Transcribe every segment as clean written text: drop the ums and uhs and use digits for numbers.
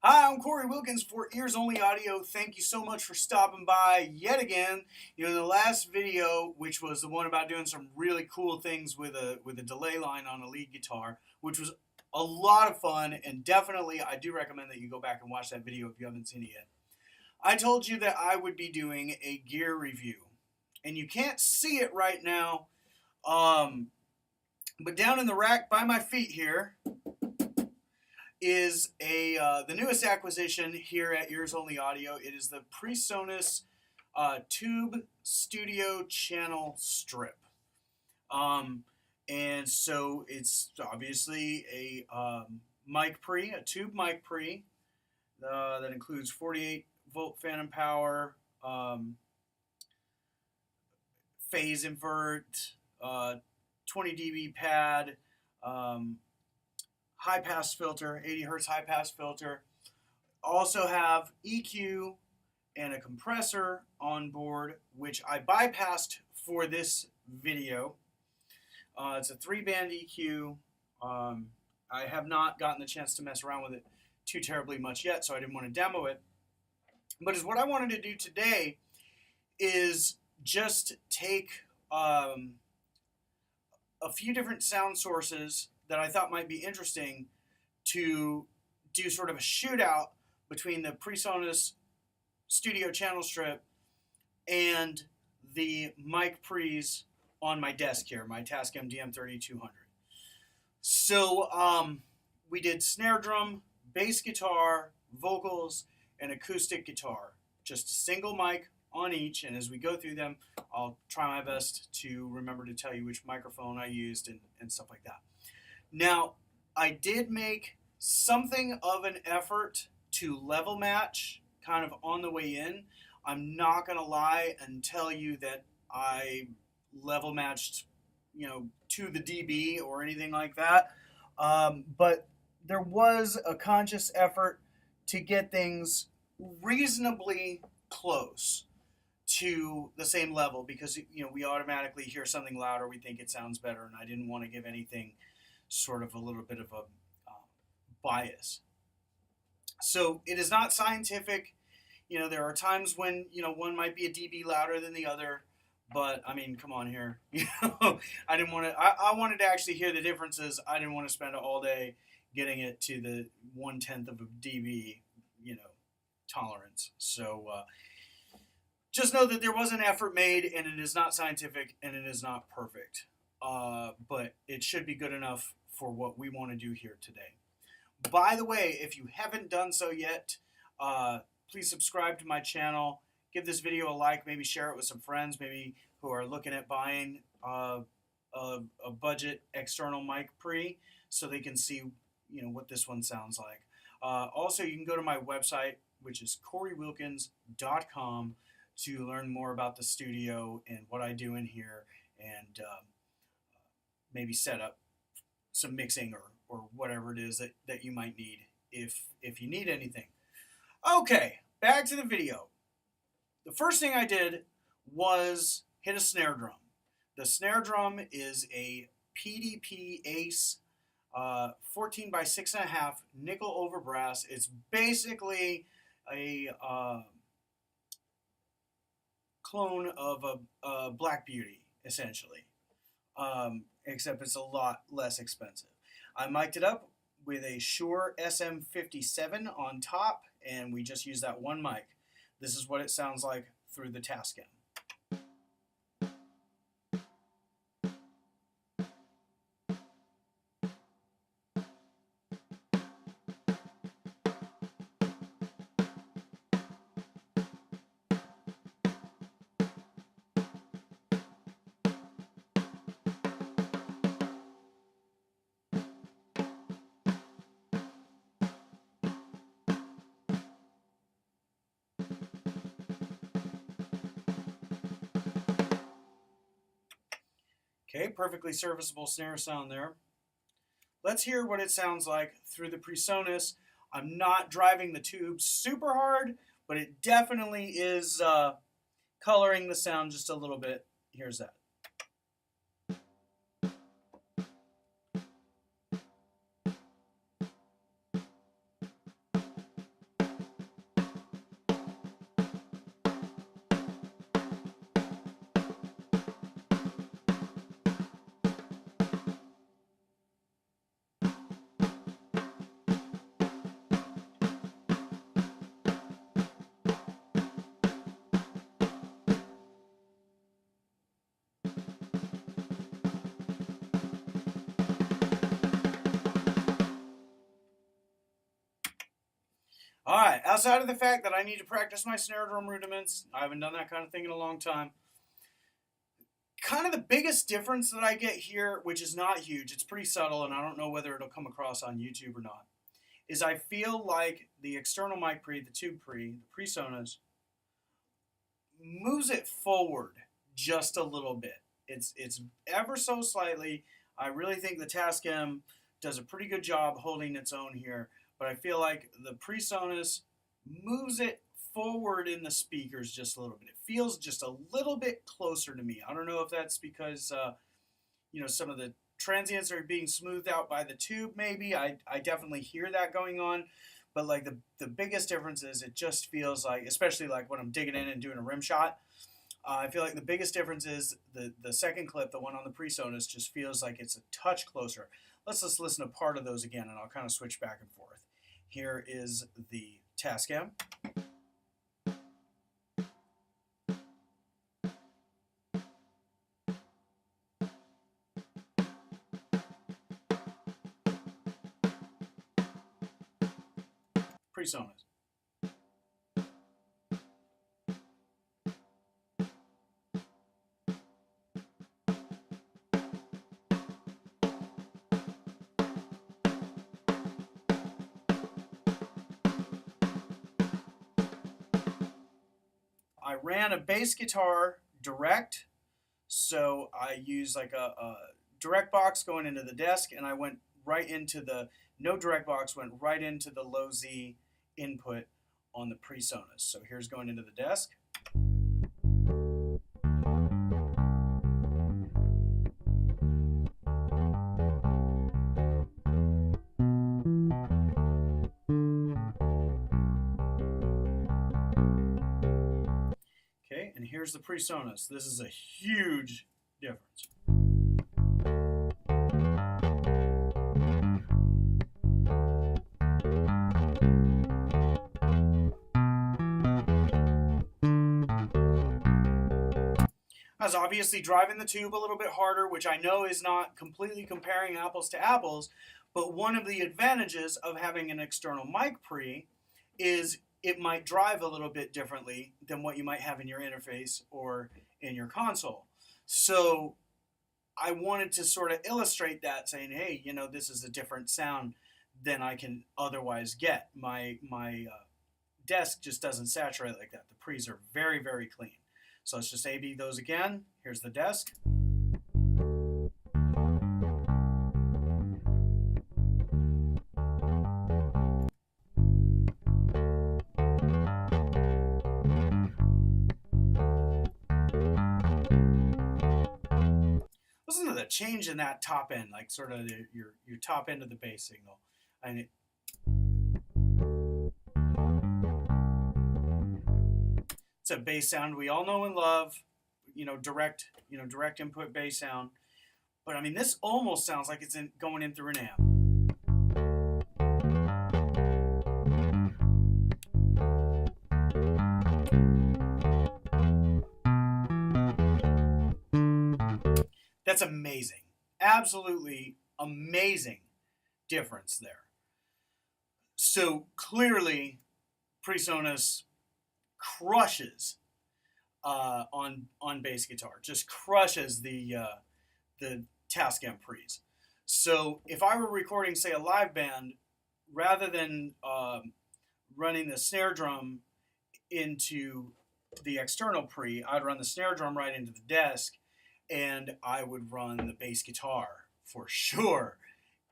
Hi, I'm Corey Wilkins for Ears Only Audio. Thank you so much for stopping by yet again. In the last video, which was the one about doing some really cool things with a delay line on a lead guitar, which was a lot of fun, and definitely I do recommend that you go back and watch that video if you haven't seen it yet. I told you that I would be doing a gear review, and you can't see it right now, but down in the rack by my feet here is the newest acquisition here at Ears Only Audio. It is the PreSonus Tube Studio Channel Strip. And so it's obviously a mic pre, a tube mic pre that includes 48 volt phantom power, phase invert, 20 dB pad, high pass filter, 80 hertz high pass filter. Also have EQ and a compressor on board, which I bypassed for this video. It's a 3-band EQ. I have not gotten the chance to mess around with it too terribly much yet, so I didn't want to demo it. But what I wanted to do today is just take a few different sound sources that I thought might be interesting to do sort of a shootout between the PreSonus Studio Channel Strip and the mic pre's on my desk here, my Tascam DM3200. So we did snare drum, bass guitar, vocals, and acoustic guitar. Just a single mic on each, and as we go through them, I'll try my best to remember to tell you which microphone I used and stuff like that. Now, I did make something of an effort to level match kind of on the way in. I'm not going to lie and tell you that I level matched, to the dB or anything like that. But there was a conscious effort to get things reasonably close to the same level because, we automatically hear something louder, we think it sounds better, and I didn't want to give anything sort of a little bit of a bias. So it is not scientific. There are times when, one might be a dB louder than the other, but I mean, come on here. I didn't want to, I wanted to actually hear the differences. I didn't want to spend all day getting it to the 1/10 of a dB, tolerance. So just know that there was an effort made, and it is not scientific, and it is not perfect. But it should be good enough for what we want to do here today. By the way, if you haven't done so yet, please subscribe to my channel. Give this video a like, maybe share it with some friends, maybe who are looking at buying a budget external mic pre, so they can see, what this one sounds like. Also, you can go to my website, which is CoreyWilkins.com, to learn more about the studio and what I do in here, and maybe set up some mixing or whatever it is that you might need if you need anything. Okay, back to the video. The first thing I did was hit a snare drum. The snare drum is a PDP Ace 14 by 6.5 nickel over brass. It's basically a clone of a Black Beauty, essentially, except it's a lot less expensive. I mic'd it up with a Shure SM57 on top, and we just use that one mic. This is what it sounds like through the Tascam. Okay, perfectly serviceable snare sound there. Let's hear what it sounds like through the PreSonus. I'm not driving the tube super hard, but it definitely is coloring the sound just a little bit. Here's that. All right, outside of the fact that I need to practice my snare drum rudiments, I haven't done that kind of thing in a long time. Kind of the biggest difference that I get here, which is not huge, it's pretty subtle, and I don't know whether it'll come across on YouTube or not, is I feel like the external mic pre, the tube pre, the PreSonus, moves it forward just a little bit. It's ever so slightly. I really think the Tascam does a pretty good job holding its own here, but I feel like the PreSonus moves it forward in the speakers just a little bit. It feels just a little bit closer to me. I don't know if that's because some of the transients are being smoothed out by the tube. Maybe I definitely hear that going on. But like the biggest difference is it just feels like, especially like when I'm digging in and doing a rim shot, I feel like the biggest difference is the second clip, the one on the PreSonus, just feels like it's a touch closer. Let's just listen to part of those again, and I'll kind of switch back and forth. Here is the Tascam. PreSonus. I ran a bass guitar direct, so I used like a direct box going into the desk, and I went right into the no direct box, went right into the low Z input on the PreSonus. So here's going into the desk. Okay, and here's the PreSonus. This is a huge difference. I was obviously driving the tube a little bit harder, which I know is not completely comparing apples to apples, but one of the advantages of having an external mic pre is it might drive a little bit differently than what you might have in your interface or in your console. So I wanted to sort of illustrate that, saying, hey, this is a different sound than I can otherwise get. My desk just doesn't saturate like that. The pre's are very, very clean. So let's just A-B those again. Here's the desk. Listen to the change in that top end, like sort of your top end of the bass signal. And it's a bass sound we all know and love, direct input bass sound. But I mean, this almost sounds like it's going in through an amp. That's amazing. Absolutely amazing difference there. So clearly, PreSonus crushes on bass guitar, just crushes the Tascam pre's. So if I were recording, say, a live band, rather than running the snare drum into the external pre, I'd run the snare drum right into the desk, and I would run the bass guitar for sure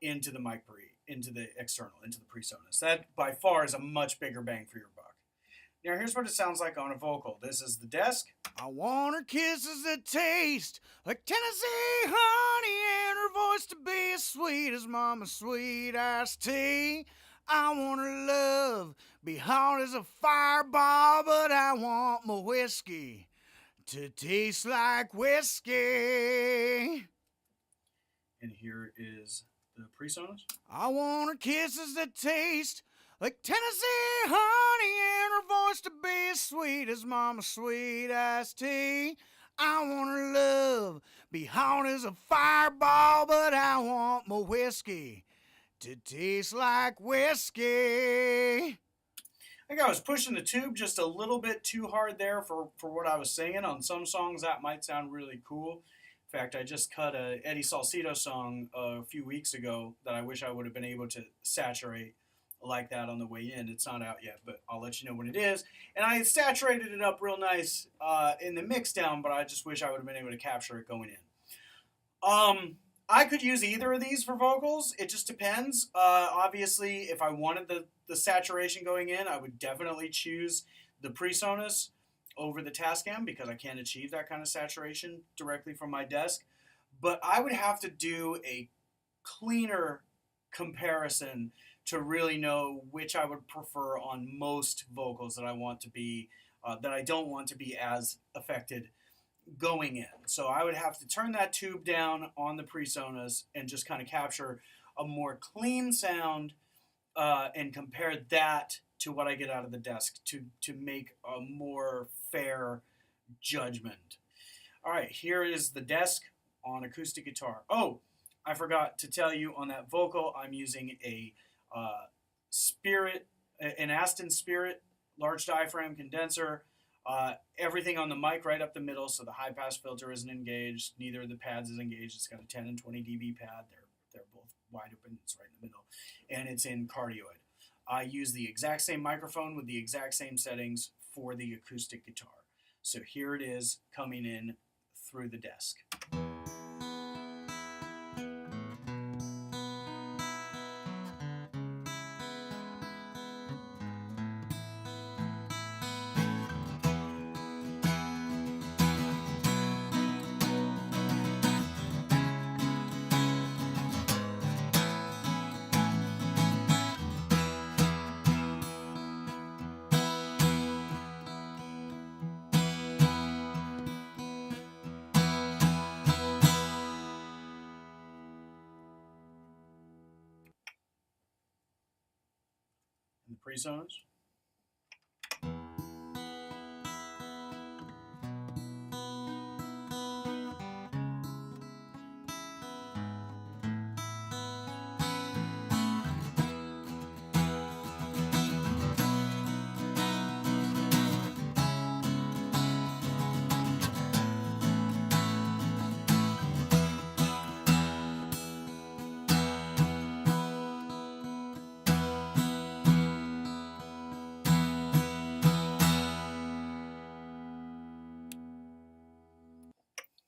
into the mic pre, into the external, into the PreSonus. That by far is a much bigger bang for your buck. Now here's what it sounds like on a vocal. This is the desk. I want her kisses that taste like Tennessee honey, and her voice to be as sweet as mama's sweet iced tea. I want her love be hot as a fireball, but I want my whiskey to taste like whiskey. And here is the PreSonus. I want her kisses that taste like Tennessee honey, and her voice to be as sweet as mama's sweet iced tea. I want her love be hot as a fireball, but I want my whiskey to taste like whiskey. think I was pushing the tube just a little bit too hard there for what I was singing. On some songs that might sound really cool. In fact, I just cut a Eddie Salcido song a few weeks ago that I wish I would have been able to saturate like that on the way in. It's not out yet, but I'll let you know when it is. And I saturated it up real nice in the mix down, but I just wish I would have been able to capture it going in. I could use either of these for vocals. It just depends. Obviously, if I wanted the saturation going in, I would definitely choose the PreSonus over the Tascam because I can't achieve that kind of saturation directly from my desk. But I would have to do a cleaner comparison to really know which I would prefer on most vocals that I want to be, that I don't want to be as affected going in. So I would have to turn that tube down on the PreSonus and just kind of capture a more clean sound and compare that to what I get out of the desk to make a more fair judgment. All right, here is the desk on acoustic guitar. Oh, I forgot to tell you on that vocal, I'm using a an Aston Spirit large diaphragm condenser. Everything on the mic right up the middle, so the high pass filter isn't engaged. Neither of the pads is engaged. It's got a 10 and 20 dB pad. They're both wide open. It's right in the middle, and it's in cardioid. I use the exact same microphone with the exact same settings for the acoustic guitar. So here it is coming in through the desk. And the PreSonus.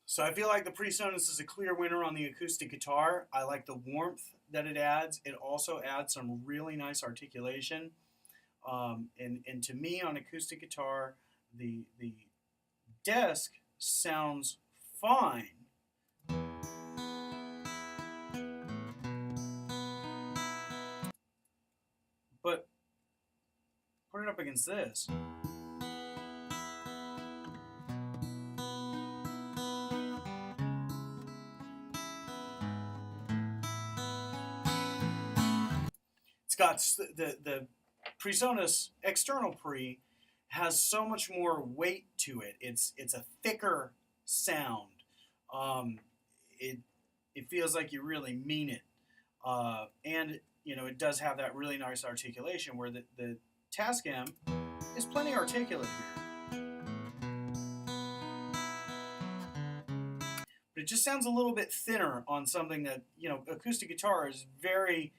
So I feel like the PreSonus is a clear winner on the acoustic guitar. I like the warmth that it adds. It also adds some really nice articulation. And to me, on acoustic guitar, the desk sounds fine. But put it up against this. It's got the PreSonus external pre has so much more weight to it. It's a thicker sound. It feels like you really mean it, and you know it does have that really nice articulation where the Tascam is plenty articulate here, but it just sounds a little bit thinner on something that acoustic guitar is very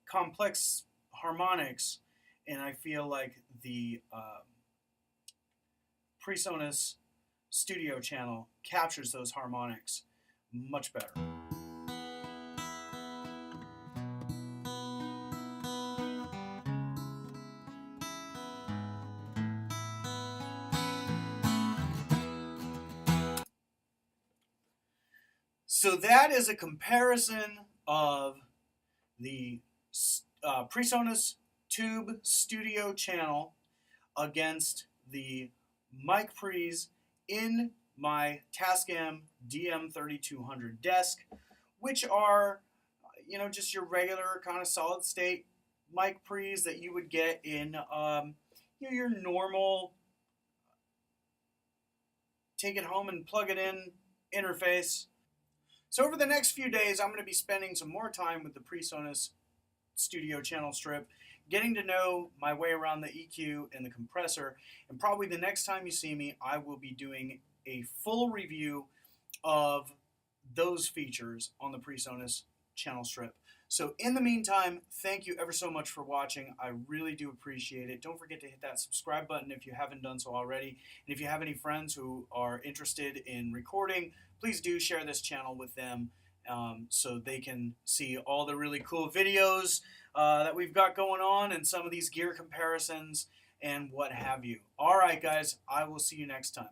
complex harmonics, and I feel like the PreSonus studio channel captures those harmonics much better. So that is a comparison of the PreSonus Tube Studio channel against the mic pre's in my Tascam DM3200 desk, which are, just your regular kind of solid state mic pre's that you would get in your normal take it home and plug it in interface. So over the next few days, I'm going to be spending some more time with the PreSonus Studio channel strip, getting to know my way around the EQ and the compressor. And probably the next time you see me, I will be doing a full review of those features on the PreSonus channel strip. So in the meantime, thank you ever so much for watching. I really do appreciate it. Don't forget to hit that subscribe button if you haven't done so already. And if you have any friends who are interested in recording, please do share this channel with them so they can see all the really cool videos that we've got going on and some of these gear comparisons and what have you. All right, guys, I will see you next time.